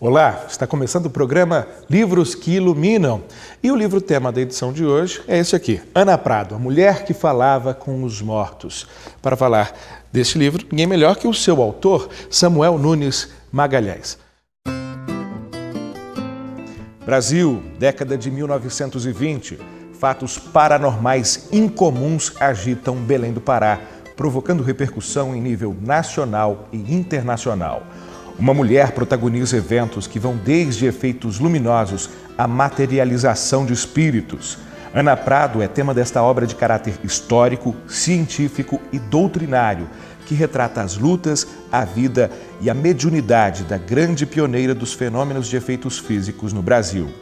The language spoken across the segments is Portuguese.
Olá, está começando o programa Livros que Iluminam. E o livro tema da edição de hoje é esse aqui, Ana Prado, a mulher que falava com os mortos. Para falar deste livro, ninguém melhor que o seu autor, Samuel Nunes Magalhães. Brasil, década de 1920. Fatos paranormais incomuns agitam Belém do Pará, provocando repercussão em nível nacional e internacional. Uma mulher protagoniza eventos que vão desde efeitos luminosos à materialização de espíritos. Ana Prado é tema desta obra de caráter histórico, científico e doutrinário, que retrata as lutas, a vida e a mediunidade da grande pioneira dos fenômenos de efeitos físicos no Brasil.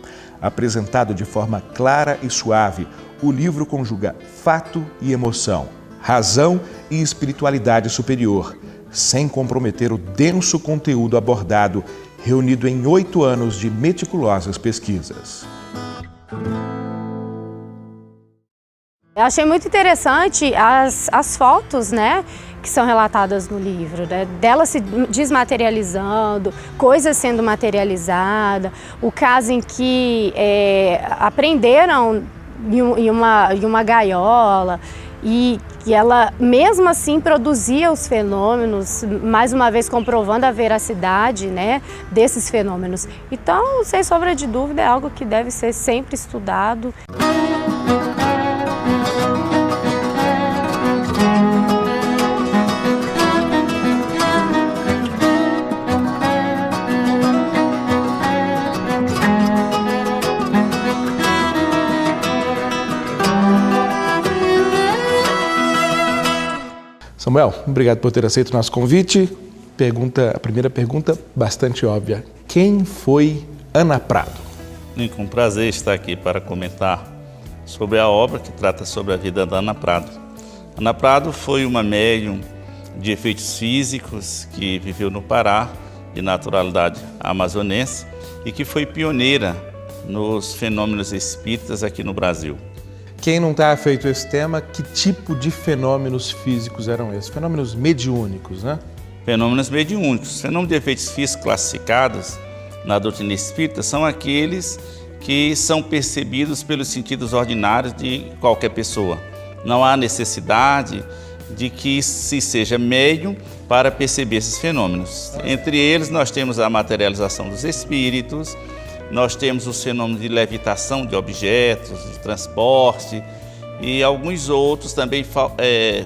Apresentado de forma clara e suave, o livro conjuga fato e emoção, razão e espiritualidade superior, sem comprometer o denso conteúdo abordado, reunido em 8 anos de meticulosas pesquisas. Eu achei muito interessante as fotos, que são relatadas no livro, dela se desmaterializando, coisas sendo materializadas, o caso em que aprenderam em uma gaiola e ela mesmo assim produzia os fenômenos, mais uma vez comprovando a veracidade desses fenômenos. Então, sem sombra de dúvida, é algo que deve ser sempre estudado. Samuel, obrigado por ter aceito o nosso convite. A primeira pergunta, bastante óbvia. Quem foi Ana Prado? Com prazer estar aqui para comentar sobre a obra que trata sobre a vida da Ana Prado. Ana Prado foi uma médium de efeitos físicos que viveu no Pará, de naturalidade amazonense, e que foi pioneira nos fenômenos espíritas aqui no Brasil. Quem não está afeito a esse tema, que tipo de fenômenos físicos eram esses? Fenômenos mediúnicos, né? Fenômenos mediúnicos. Fenômenos de efeitos físicos classificados na doutrina espírita são aqueles que são percebidos pelos sentidos ordinários de qualquer pessoa. Não há necessidade de que se seja médium para perceber esses fenômenos. Entre eles, nós temos a materialização dos espíritos, nós temos os fenômenos de levitação de objetos, de transporte e alguns outros também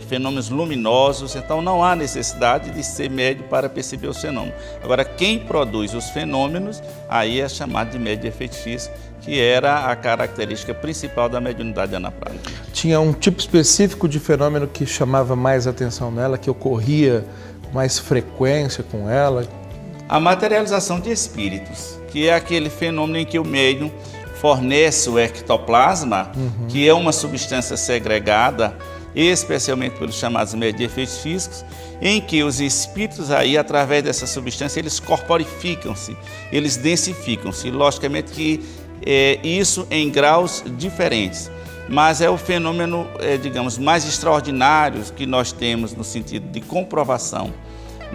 fenômenos luminosos. Então não há necessidade de ser médium para perceber os fenômenos. Agora, quem produz os fenômenos, aí é chamado de médium de efeito físico, que era a característica principal da mediunidade de Ana Prado. Tinha um tipo específico de fenômeno que chamava mais atenção nela, que ocorria com mais frequência com ela? A materialização de espíritos, que é aquele fenômeno em que o médium fornece o ectoplasma, que é uma substância segregada, especialmente pelos chamados médios de efeitos físicos, em que os espíritos aí, através dessa substância, eles corporificam-se, eles densificam-se. Logicamente que isso em graus diferentes, mas é o fenômeno, digamos, mais extraordinário que nós temos no sentido de comprovação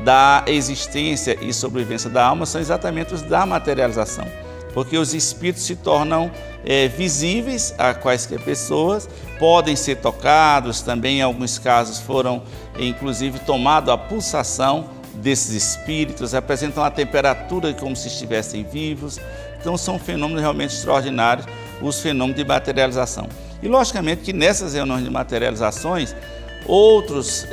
da existência e sobrevivência da alma são exatamente os da materialização, porque os espíritos se tornam visíveis a quaisquer pessoas, podem ser tocados, também em alguns casos foram inclusive tomado a pulsação desses espíritos, apresentam a temperatura como se estivessem vivos. Então são fenômenos realmente extraordinários, os fenômenos de materialização. E logicamente que nessas reuniões de materializações, outros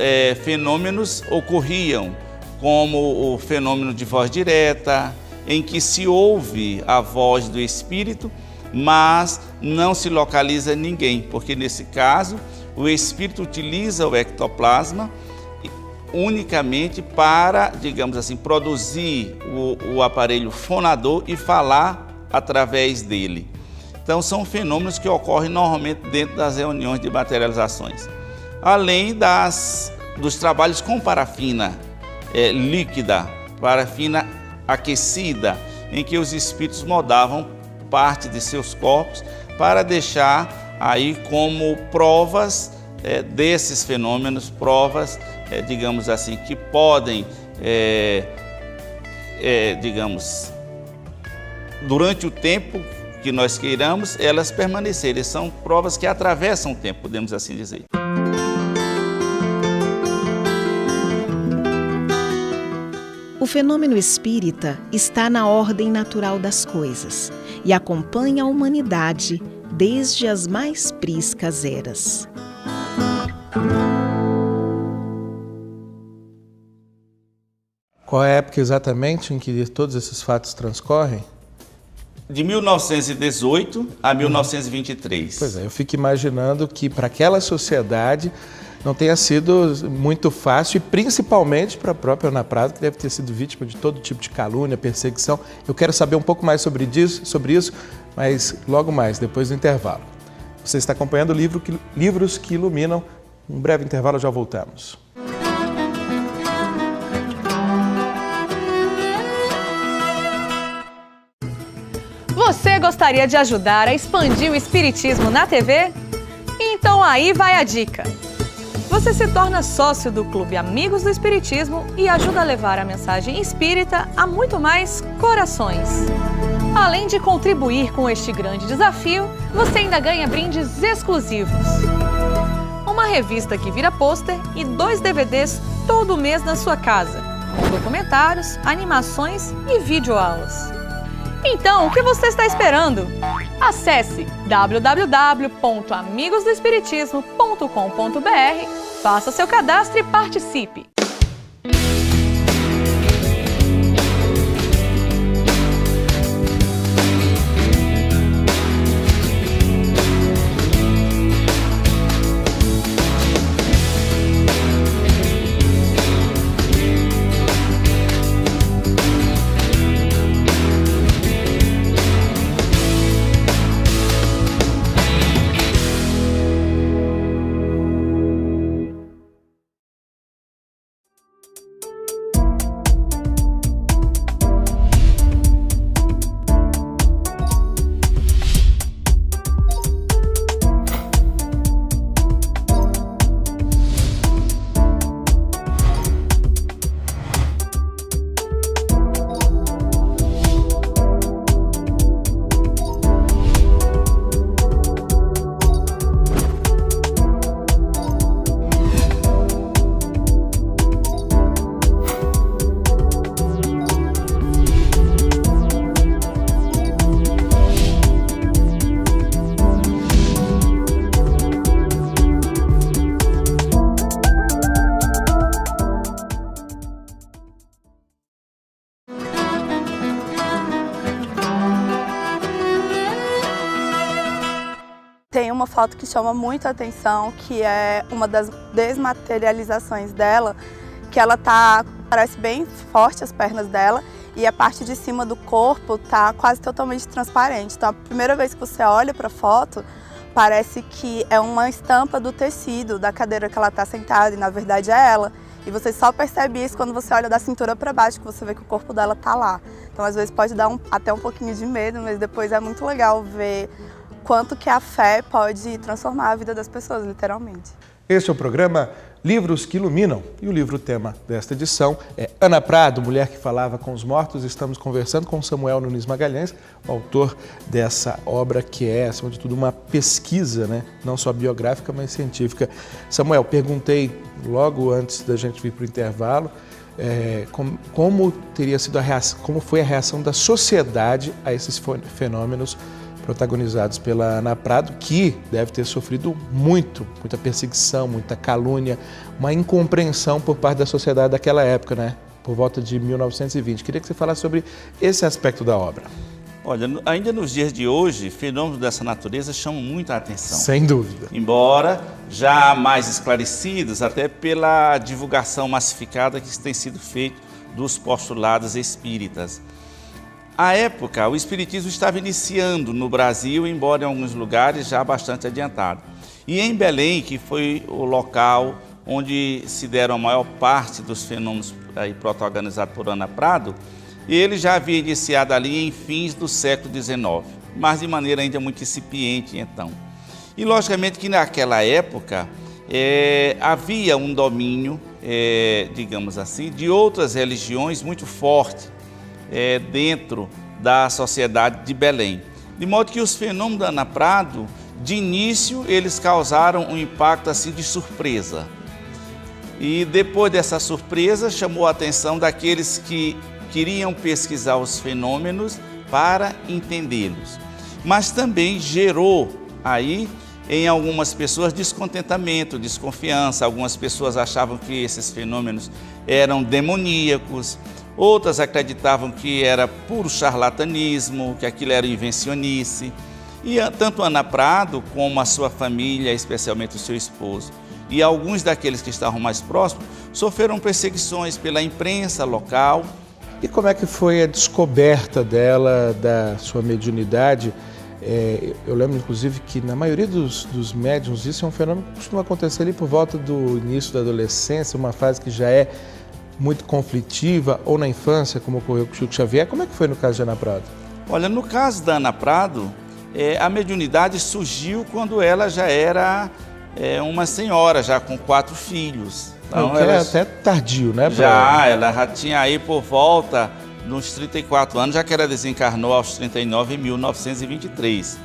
fenômenos ocorriam, como o fenômeno de voz direta, em que se ouve a voz do espírito, mas não se localiza ninguém, porque nesse caso o espírito utiliza o ectoplasma unicamente para, digamos assim, produzir o aparelho fonador e falar através dele. Então são fenômenos que ocorrem normalmente dentro das reuniões de materializações. Além dos trabalhos com parafina líquida, parafina aquecida, em que os espíritos moldavam parte de seus corpos para deixar aí como provas desses fenômenos, provas, digamos assim, que podem, digamos, durante o tempo que nós queiramos, elas permanecerem. São provas que atravessam o tempo, podemos assim dizer. O fenômeno espírita está na ordem natural das coisas e acompanha a humanidade desde as mais priscas eras. Qual é a época exatamente em que todos esses fatos transcorrem? De 1918 a 1923. Pois é, eu fico imaginando que para aquela sociedade não tenha sido muito fácil, e principalmente para a própria Ana Prado, que deve ter sido vítima de todo tipo de calúnia, perseguição. Eu quero saber um pouco mais sobre isso, mas logo mais, depois do intervalo. Você está acompanhando o Livros que Iluminam. Um breve intervalo, já voltamos. Você gostaria de ajudar a expandir o Espiritismo na TV? Então aí vai a dica! Você se torna sócio do Clube Amigos do Espiritismo e ajuda a levar a mensagem espírita a muito mais corações. Além de contribuir com este grande desafio, você ainda ganha brindes exclusivos. Uma revista que vira pôster e 2 DVDs todo mês na sua casa, com documentários, animações e videoaulas. Então, o que você está esperando? Acesse www.amigosdoespiritismo.com.br, faça seu cadastro e participe! Tem uma foto que chama muito a atenção, que é uma das desmaterializações dela, que ela parece bem forte as pernas dela e a parte de cima do corpo tá quase totalmente transparente. Então a primeira vez que você olha para a foto, parece que é uma estampa do tecido da cadeira que ela está sentada e na verdade é ela. E você só percebe isso quando você olha da cintura para baixo, que você vê que o corpo dela tá lá. Então às vezes pode dar até um pouquinho de medo, mas depois é muito legal ver quanto que a fé pode transformar a vida das pessoas, literalmente. Este é o programa Livros que Iluminam e o livro-tema desta edição é Ana Prado, Mulher que Falava com os Mortos. Estamos conversando com Samuel Nunes Magalhães, o autor dessa obra que é, acima de tudo, uma pesquisa, né? Não só biográfica, mas científica. Samuel, perguntei logo antes da gente vir para o intervalo como teria sido como foi a reação da sociedade a esses fenômenos protagonizados pela Ana Prado, que deve ter sofrido muita perseguição, muita calúnia, uma incompreensão por parte da sociedade daquela época, né? Por volta de 1920. Queria que você falasse sobre esse aspecto da obra. Olha, ainda nos dias de hoje, fenômenos dessa natureza chamam muita atenção. Sem dúvida. Embora já mais esclarecidos, até pela divulgação massificada que tem sido feita dos postulados espíritas. À época, o espiritismo estava iniciando no Brasil, embora em alguns lugares já bastante adiantado. E em Belém, que foi o local onde se deram a maior parte dos fenômenos protagonizados por Ana Prado, ele já havia iniciado ali em fins do século XIX, mas de maneira ainda muito incipiente então. E logicamente que naquela época havia um domínio, digamos assim, de outras religiões muito forte dentro da sociedade de Belém. De modo que os fenômenos da Ana Prado, de início, eles causaram um impacto assim de surpresa. E depois dessa surpresa, chamou a atenção daqueles que queriam pesquisar os fenômenos para entendê-los. Mas também gerou aí em algumas pessoas descontentamento, desconfiança. Algumas pessoas achavam que esses fenômenos eram demoníacos, outras acreditavam que era puro charlatanismo, que aquilo era invencionice. E tanto Ana Prado como a sua família, especialmente o seu esposo, e alguns daqueles que estavam mais próximos, sofreram perseguições pela imprensa local. E como é que foi a descoberta dela, da sua mediunidade? Eu lembro, inclusive, que na maioria dos médiuns, isso é um fenômeno que costuma acontecer ali por volta do início da adolescência, uma fase que já é muito conflitiva, ou na infância, como ocorreu com o Chico Xavier. Como é que foi no caso de Ana Prado? Olha, no caso da Ana Prado, a mediunidade surgiu quando ela já era uma senhora, já com 4 filhos. Então, ela é até tardio, né? Ela já tinha aí por volta nos 34 anos, já que ela desencarnou aos 39 em 1923.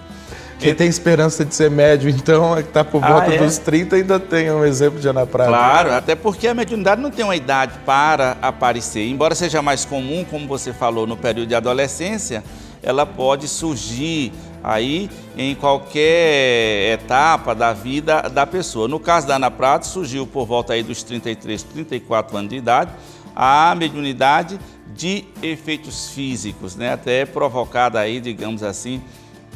Quem tem esperança de ser médium, então, que está por volta dos 30, ainda tem um exemplo de Ana Prado. Claro, até porque a mediunidade não tem uma idade para aparecer. Embora seja mais comum, como você falou, no período de adolescência, ela pode surgir aí em qualquer etapa da vida da pessoa. No caso da Ana Prado, surgiu por volta aí dos 33, 34 anos de idade, a mediunidade de efeitos físicos, né? Até provocada aí, digamos assim,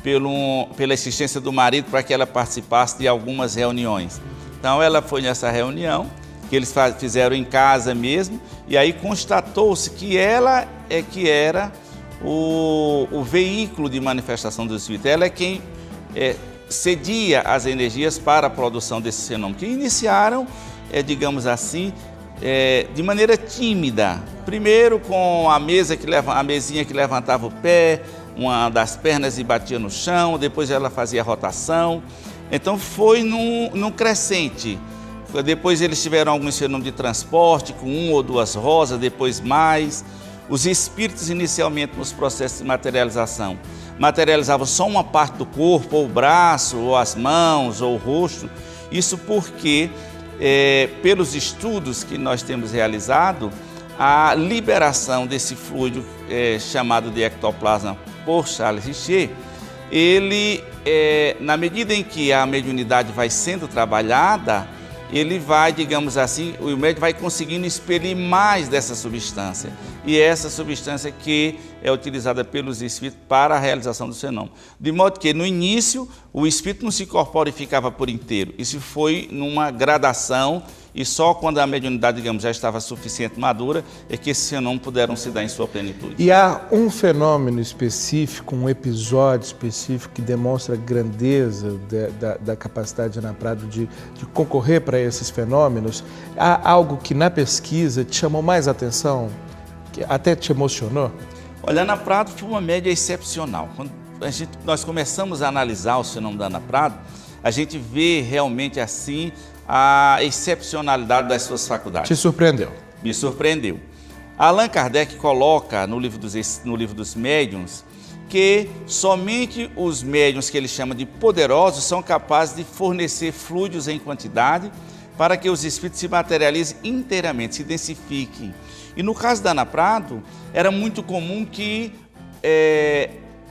pela existência do marido para que ela participasse de algumas reuniões. Então ela foi nessa reunião, que eles fizeram em casa mesmo, e aí constatou-se que ela é que era o veículo de manifestação do Espírito. Ela é quem cedia as energias para a produção desse fenômeno, que iniciaram, digamos assim, de maneira tímida. Primeiro com a mesinha que levantava o pé, uma das pernas e batia no chão, depois ela fazia rotação. Então foi num crescente. Depois eles tiveram alguns fenômenos de transporte, com 1 ou 2 rosas, depois mais. Os espíritos inicialmente nos processos de materialização materializavam só uma parte do corpo, ou o braço, ou as mãos, ou o rosto. Isso porque, pelos estudos que nós temos realizado, a liberação desse fluido chamado de ectoplasma por Charles Richer, ele, na medida em que a mediunidade vai sendo trabalhada, ele vai, digamos assim, o médium vai conseguindo expelir mais dessa substância. E essa substância que é utilizada pelos espíritos para a realização do fenômeno. De modo que, no início, o espírito não se incorpora e ficava por inteiro. Isso foi numa gradação, e só quando a mediunidade, digamos, já estava suficiente madura, é que esses fenômenos puderam se dar em sua plenitude. E há um fenômeno específico, um episódio específico que demonstra a grandeza da capacidade de Ana Prado de concorrer para esses fenômenos? Há algo que na pesquisa te chamou mais atenção, que até te emocionou? Olha, Ana Prado foi uma média excepcional. Quando nós começamos a analisar os fenômenos da Ana Prado, a gente vê realmente assim a excepcionalidade das suas faculdades. Te surpreendeu? Me surpreendeu. Allan Kardec coloca no livro dos médiuns que somente os médiuns que ele chama de poderosos são capazes de fornecer fluidos em quantidade para que os espíritos se materializem inteiramente, se densifiquem. E no caso da Ana Prado, era muito comum que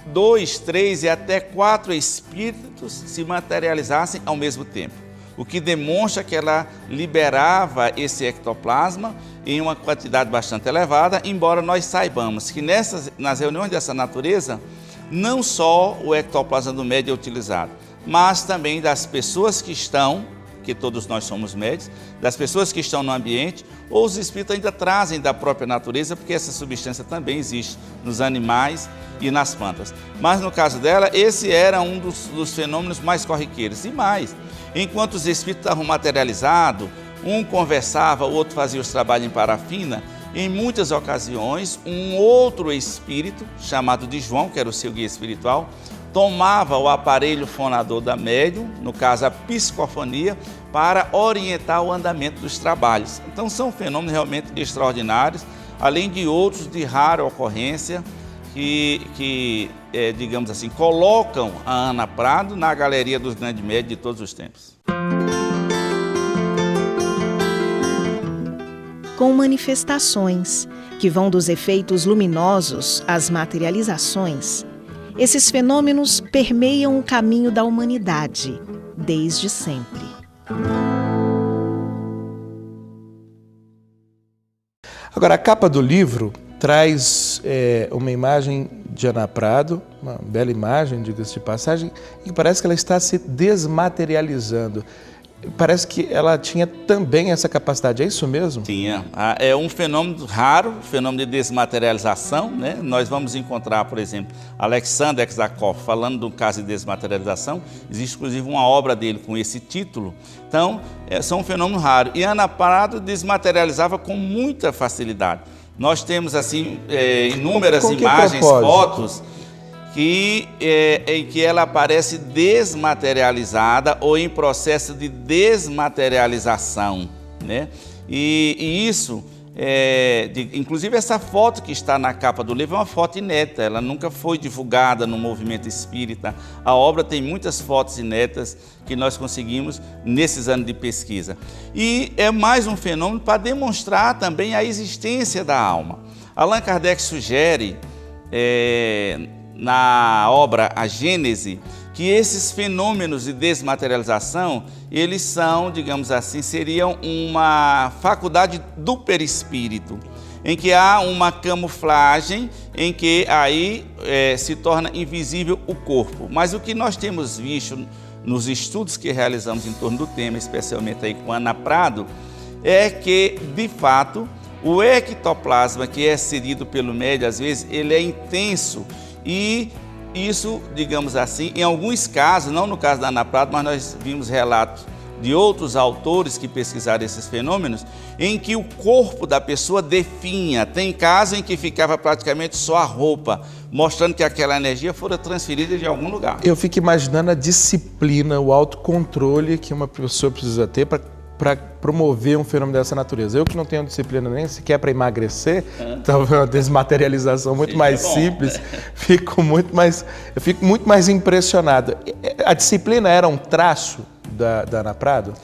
2, 3 e até 4 espíritos se materializassem ao mesmo tempo, o que demonstra que ela liberava esse ectoplasma em uma quantidade bastante elevada, embora nós saibamos que nas reuniões dessa natureza, não só o ectoplasma do médium é utilizado, mas também das pessoas que todos nós somos médios, das pessoas que estão no ambiente, ou os espíritos ainda trazem da própria natureza, porque essa substância também existe nos animais e nas plantas. Mas no caso dela, esse era um dos fenômenos mais corriqueiros. E mais, enquanto os espíritos estavam materializados, um conversava, o outro fazia os trabalhos em parafina, em muitas ocasiões, um outro espírito, chamado de João, que era o seu guia espiritual, tomava o aparelho fonador da médium, no caso a psicofonia, para orientar o andamento dos trabalhos. Então são fenômenos realmente extraordinários, além de outros de rara ocorrência, digamos assim, colocam a Ana Prado na galeria dos grandes médios de todos os tempos. Com manifestações que vão dos efeitos luminosos às materializações, esses fenômenos permeiam o caminho da humanidade desde sempre. Agora, a capa do livro traz uma imagem de Ana Prado, uma bela imagem, diga-se de passagem, e parece que ela está se desmaterializando. Parece que ela tinha também essa capacidade, é isso mesmo? Tinha. É um fenômeno raro, fenômeno de desmaterialização, né? Nós vamos encontrar, por exemplo, Alexander Aksakov falando do caso de desmaterialização. Existe, inclusive, uma obra dele com esse título. Então, são um fenômeno raro. E Ana Prado desmaterializava com muita facilidade. Nós temos, assim, inúmeras imagens, fotos, em que ela aparece desmaterializada ou em processo de desmaterialização, né? E isso, inclusive essa foto que está na capa do livro é uma foto inédita, ela nunca foi divulgada no movimento espírita. A obra tem muitas fotos inéditas que nós conseguimos nesses anos de pesquisa. E é mais um fenômeno para demonstrar também a existência da alma. Allan Kardec sugere, na obra A Gênese, que esses fenômenos de desmaterialização, eles são, digamos assim, seriam uma faculdade do perispírito, em que há uma camuflagem, em que aí se torna invisível o corpo. Mas o que nós temos visto nos estudos que realizamos em torno do tema, especialmente aí com Ana Prado, é que, de fato, o ectoplasma que é cedido pelo médium, às vezes, ele é intenso. E isso, digamos assim, em alguns casos, não no caso da Ana Prado, mas nós vimos relatos de outros autores que pesquisaram esses fenômenos, em que o corpo da pessoa definha. Tem casos em que ficava praticamente só a roupa, mostrando que aquela energia fora transferida de algum lugar. Eu fico imaginando a disciplina, o autocontrole que uma pessoa precisa ter para promover um fenômeno dessa natureza. Eu que não tenho disciplina nem sequer para emagrecer, então é uma desmaterialização muito mais simples, eu fico muito mais impressionado. A disciplina era um traço da Ana Prado?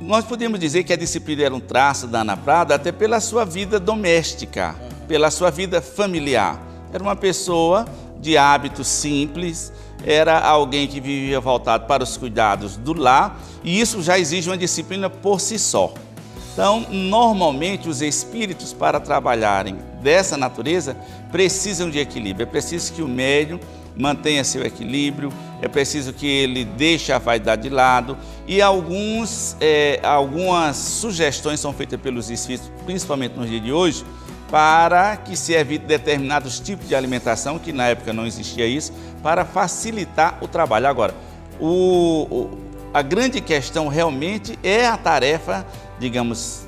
Nós podemos dizer que a disciplina era um traço da Ana Prado até pela sua vida doméstica, pela sua vida familiar. Era uma pessoa de hábitos simples, era alguém que vivia voltado para os cuidados do lar, e isso já exige uma disciplina por si só. Então, normalmente, os espíritos, para trabalharem dessa natureza, precisam de equilíbrio. É preciso que o médium mantenha seu equilíbrio, é preciso que ele deixe a vaidade de lado, e algumas sugestões são feitas pelos espíritos, principalmente no dia de hoje, para que se evite determinados tipos de alimentação, que na época não existia isso, para facilitar o trabalho. Agora, a grande questão realmente é a tarefa, digamos,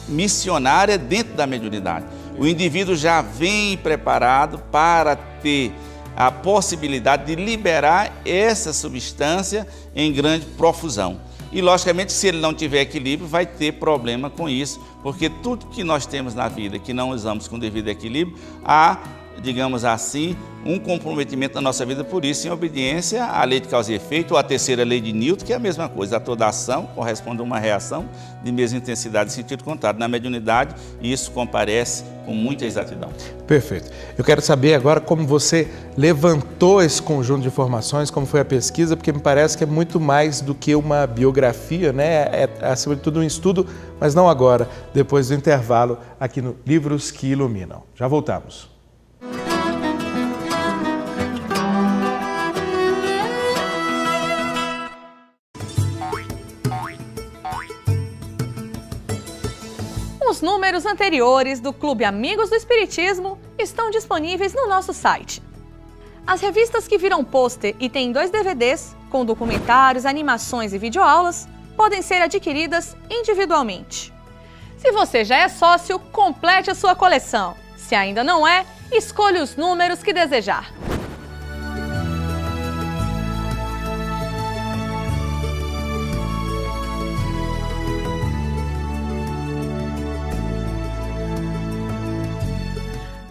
missionária dentro da mediunidade. O indivíduo já vem preparado para ter a possibilidade de liberar essa substância em grande profusão. E, logicamente, se ele não tiver equilíbrio, vai ter problema com isso, porque tudo que nós temos na vida que não usamos com devido equilíbrio, há, digamos assim, um comprometimento na nossa vida por isso, em obediência à lei de causa e efeito, ou à terceira lei de Newton, que é a mesma coisa. A toda ação corresponde a uma reação de mesma intensidade e sentido contrário. Na mediunidade, isso comparece com muita exatidão. Perfeito. Eu quero saber agora como você levantou esse conjunto de informações, como foi a pesquisa, porque me parece que é muito mais do que uma biografia, né? É, acima de tudo, um estudo, mas não agora, depois do intervalo, aqui no Livros que Iluminam. Já voltamos. Os números anteriores do Clube Amigos do Espiritismo estão disponíveis no nosso site. As revistas que viram pôster e têm 2 DVDs, com documentários, animações e videoaulas, podem ser adquiridas individualmente. Se você já é sócio, complete a sua coleção. Se ainda não é, escolha os números que desejar.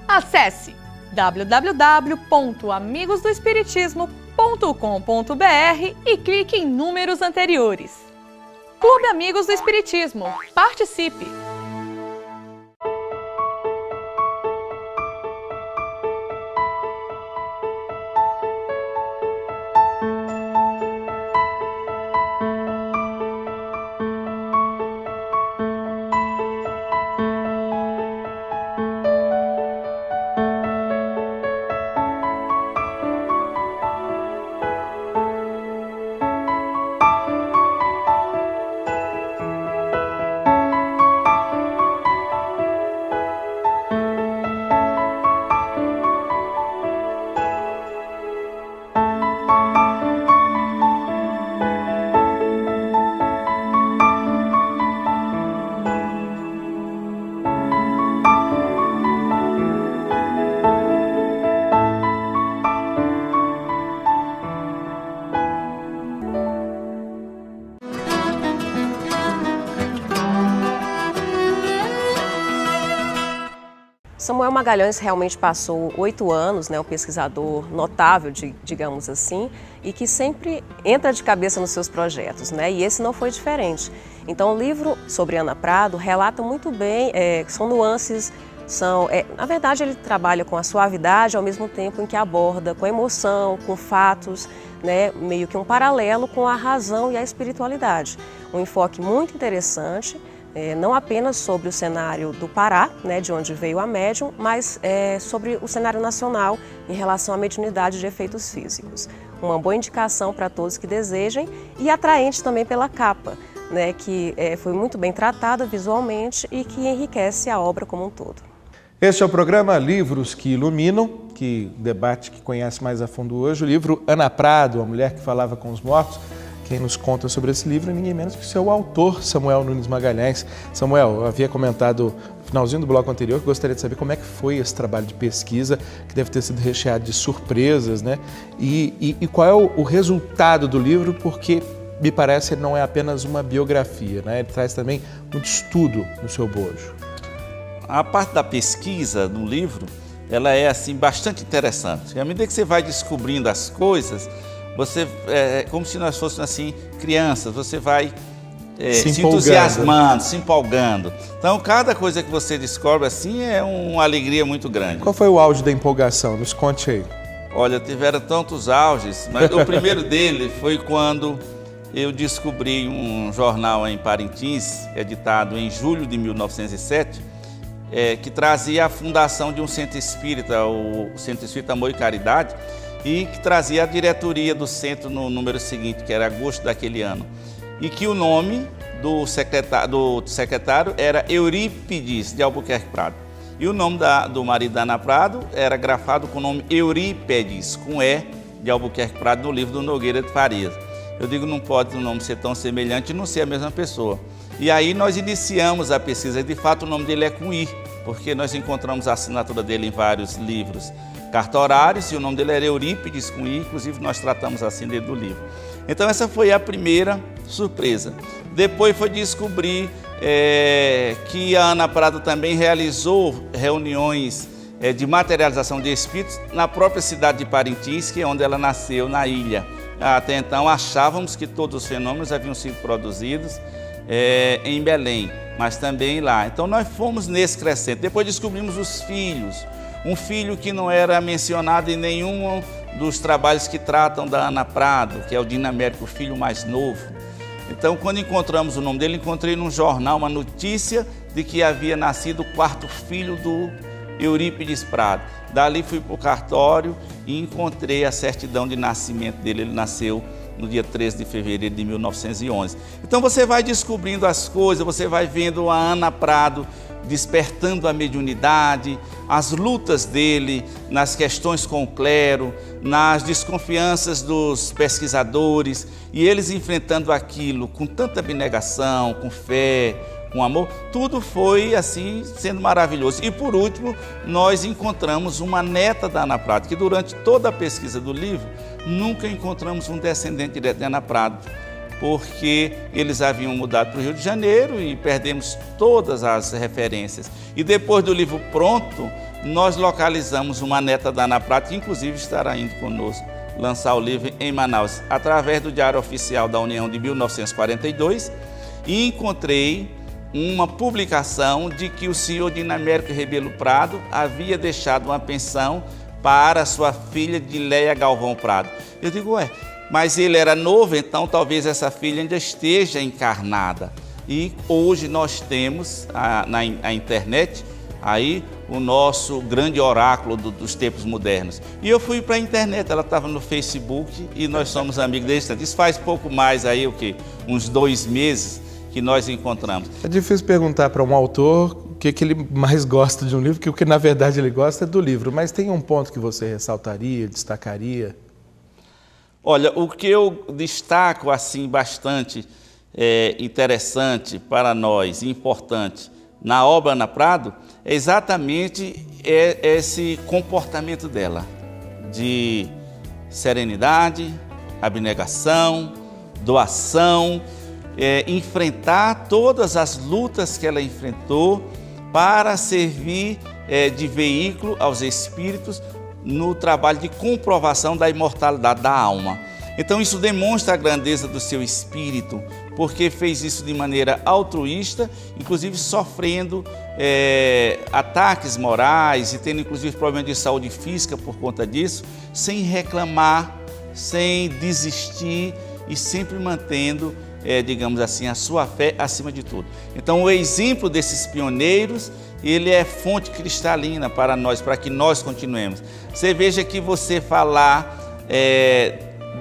Acesse www.amigosdoespiritismo.com.br e clique em números anteriores. Clube Amigos do Espiritismo. Participe! Samuel Magalhães realmente passou 8 anos, um pesquisador notável, digamos assim, e que sempre entra de cabeça nos seus projetos, e esse não foi diferente. Então o livro sobre Ana Prado relata muito bem, são nuances, na verdade ele trabalha com a suavidade ao mesmo tempo em que aborda com emoção, com fatos, meio que um paralelo com a razão e a espiritualidade. Um enfoque muito interessante, não apenas sobre o cenário do Pará, de onde veio a médium, mas sobre o cenário nacional em relação à mediunidade de efeitos físicos. Uma boa indicação para todos que desejem e atraente também pela capa, que foi muito bem tratada visualmente e que enriquece a obra como um todo. Este é o programa Livros que Iluminam, que debate, que conhece mais a fundo hoje, o livro Ana Prado, a mulher que falava com os mortos. Quem nos conta sobre esse livro é ninguém menos que o seu autor, Samuel Nunes Magalhães. Samuel, eu havia comentado no finalzinho do bloco anterior que gostaria de saber como é que foi esse trabalho de pesquisa, que deve ter sido recheado de surpresas, E qual é o resultado do livro, porque me parece que ele não é apenas uma biografia, Ele traz também muito estudo no seu bojo. A parte da pesquisa no livro, ela é bastante interessante. À medida que você vai descobrindo as coisas, você, como se nós fôssemos crianças, você vai se entusiasmando, se empolgando. Então, cada coisa que você descobre é uma alegria muito grande. Qual foi o auge da empolgação? Nos conte aí. Olha, tiveram tantos auges, mas o primeiro dele foi quando eu descobri um jornal em Parintins, editado em julho de 1907, que trazia a fundação de um centro espírita, o Centro Espírita Amor e Caridade, e que trazia a diretoria do centro no número seguinte, que era agosto daquele ano. E que o nome do secretário era Eurípides de Albuquerque Prado. E o nome do marido da Ana Prado era grafado com o nome Eurípedes, com E, de Albuquerque Prado, no livro do Nogueira de Farias. Eu digo, não pode o nome ser tão semelhante e não ser a mesma pessoa. E aí nós iniciamos a pesquisa, de fato o nome dele é com I, porque nós encontramos a assinatura dele em vários livros cartorários, e o nome dele era Eurípides com I, inclusive nós tratamos assim dentro do livro. Então essa foi a primeira surpresa. Depois foi descobrir que a Ana Prado também realizou reuniões de materialização de espíritos na própria cidade de Parintins, que é onde ela nasceu, na ilha. Até então achávamos que todos os fenômenos haviam sido produzidos em Belém, mas também lá. Então nós fomos nesse crescente. Depois descobrimos os filhos. Um filho que não era mencionado em nenhum dos trabalhos que tratam da Ana Prado, que é o Dinamérico, o filho mais novo. Então, quando encontramos o nome dele, encontrei num jornal uma notícia de que havia nascido o 4º filho do Eurípides Prado. Dali fui para o cartório e encontrei a certidão de nascimento dele. Ele nasceu no dia 13 de fevereiro de 1911. Então você vai descobrindo as coisas, você vai vendo a Ana Prado despertando a mediunidade, as lutas dele nas questões com o clero, nas desconfianças dos pesquisadores, e eles enfrentando aquilo com tanta abnegação, com fé, com amor. Tudo foi sendo maravilhoso. E por último, nós encontramos uma neta da Ana Prado, que durante toda a pesquisa do livro, nunca encontramos um descendente direto de Ana Prado. porque eles haviam mudado para o Rio de Janeiro e perdemos todas as referências. E depois do livro pronto, nós localizamos uma neta da Ana Prado, que inclusive estará indo conosco lançar o livro em Manaus, através do Diário Oficial da União de 1942, e encontrei uma publicação de que o senhor Dinamérico Rebelo Prado havia deixado uma pensão para sua filha Dileia Galvão Prado. Eu digo, ué, mas ele era novo, então talvez essa filha ainda esteja encarnada. E hoje nós temos na internet aí o nosso grande oráculo dos tempos modernos. E eu fui para a internet, ela estava no Facebook e nós somos amigos desde tanto. Isso faz pouco mais aí, uns 2 meses que nós encontramos. É difícil perguntar para um autor o que ele mais gosta de um livro, porque o que na verdade ele gosta é do livro. Mas tem um ponto que você ressaltaria, destacaria? Olha, o que eu destaco assim bastante interessante para nós, importante, na obra Ana Prado, é exatamente esse comportamento dela, de serenidade, abnegação, doação, enfrentar todas as lutas que ela enfrentou para servir de veículo aos espíritos no trabalho de comprovação da imortalidade da alma. Então isso demonstra a grandeza do seu espírito, porque fez isso de maneira altruísta, inclusive sofrendo ataques morais e tendo inclusive problemas de saúde física por conta disso, sem reclamar, sem desistir e sempre mantendo, digamos assim, a sua fé acima de tudo. Então o exemplo desses pioneiros, ele é fonte cristalina para nós, para que nós continuemos. Você veja que você falar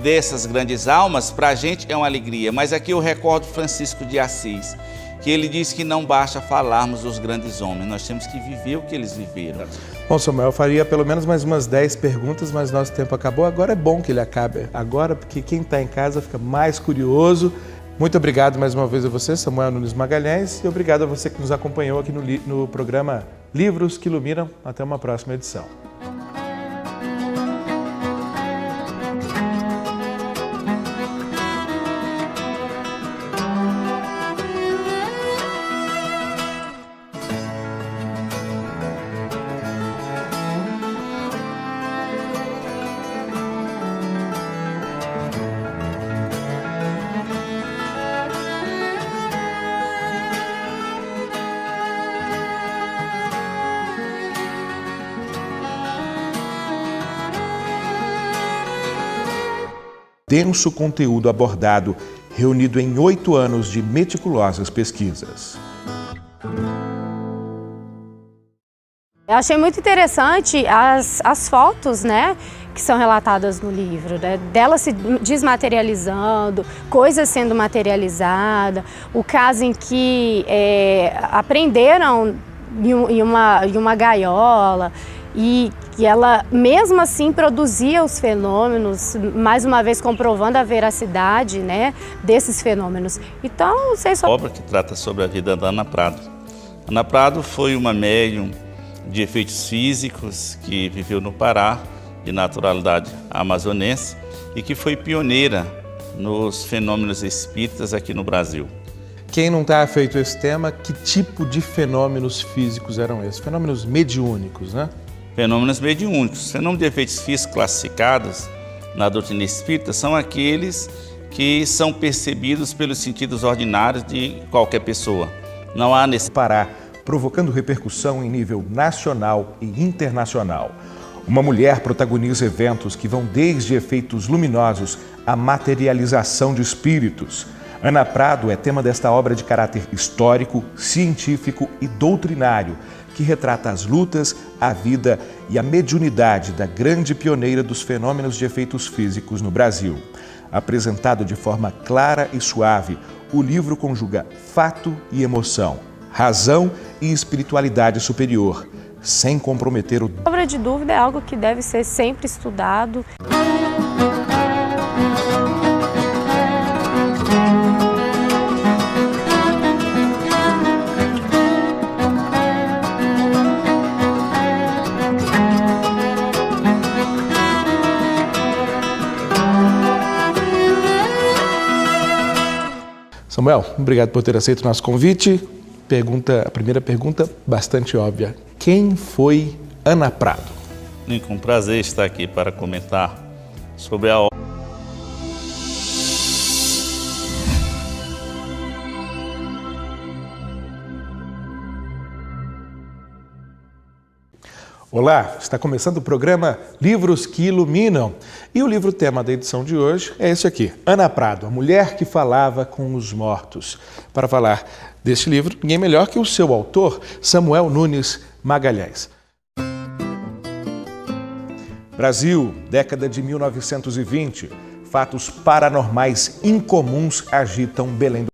dessas grandes almas, para a gente é uma alegria, mas aqui eu recordo Francisco de Assis, que ele diz que não basta falarmos dos grandes homens, nós temos que viver o que eles viveram. Bom, Samuel, eu faria pelo menos mais umas 10 perguntas, mas nosso tempo acabou. Agora é bom que ele acabe agora, porque quem está em casa fica mais curioso. Muito obrigado mais uma vez a você, Samuel Nunes Magalhães, e obrigado a você que nos acompanhou aqui no programa Livros que Iluminam. Até uma próxima edição. Denso conteúdo abordado, reunido em 8 anos de meticulosas pesquisas. Eu achei muito interessante as fotos, né, que são relatadas no livro, né, dela se desmaterializando, coisas sendo materializadas, o caso em que aprenderam em uma gaiola, e ela, mesmo assim, produzia os fenômenos, mais uma vez comprovando a veracidade, né, desses fenômenos. Então, vocês só... A obra que trata sobre a vida da Ana Prado. Ana Prado foi uma médium de efeitos físicos que viveu no Pará, de naturalidade amazonense, e que foi pioneira nos fenômenos espíritas aqui no Brasil. Quem não está afeito a esse tema, que tipo de fenômenos físicos eram esses? Fenômenos mediúnicos, né? Fenômenos mediúnicos. Fenômenos de efeitos físicos classificados na doutrina espírita são aqueles que são percebidos pelos sentidos ordinários de qualquer pessoa. Não há necessidade. Pará, provocando repercussão em nível nacional e internacional. Uma mulher protagoniza eventos que vão desde efeitos luminosos à materialização de espíritos. Ana Prado é tema desta obra de caráter histórico, científico e doutrinário, que retrata as lutas, a vida e a mediunidade da grande pioneira dos fenômenos de efeitos físicos no Brasil. Apresentado de forma clara e suave, o livro conjuga fato e emoção, razão e espiritualidade superior, sem comprometer o... A obra de dúvida é algo que deve ser sempre estudado. Samuel, obrigado por ter aceito o nosso convite. A primeira pergunta, bastante óbvia. Quem foi Ana Prado? Com prazer estar aqui para comentar sobre a obra. Olá, está começando o programa Livros que Iluminam. E o livro-tema da edição de hoje é esse aqui, Ana Prado, a mulher que falava com os mortos. Para falar deste livro, ninguém melhor que o seu autor, Samuel Nunes Magalhães. Brasil, década de 1920. Fatos paranormais incomuns agitam Belém do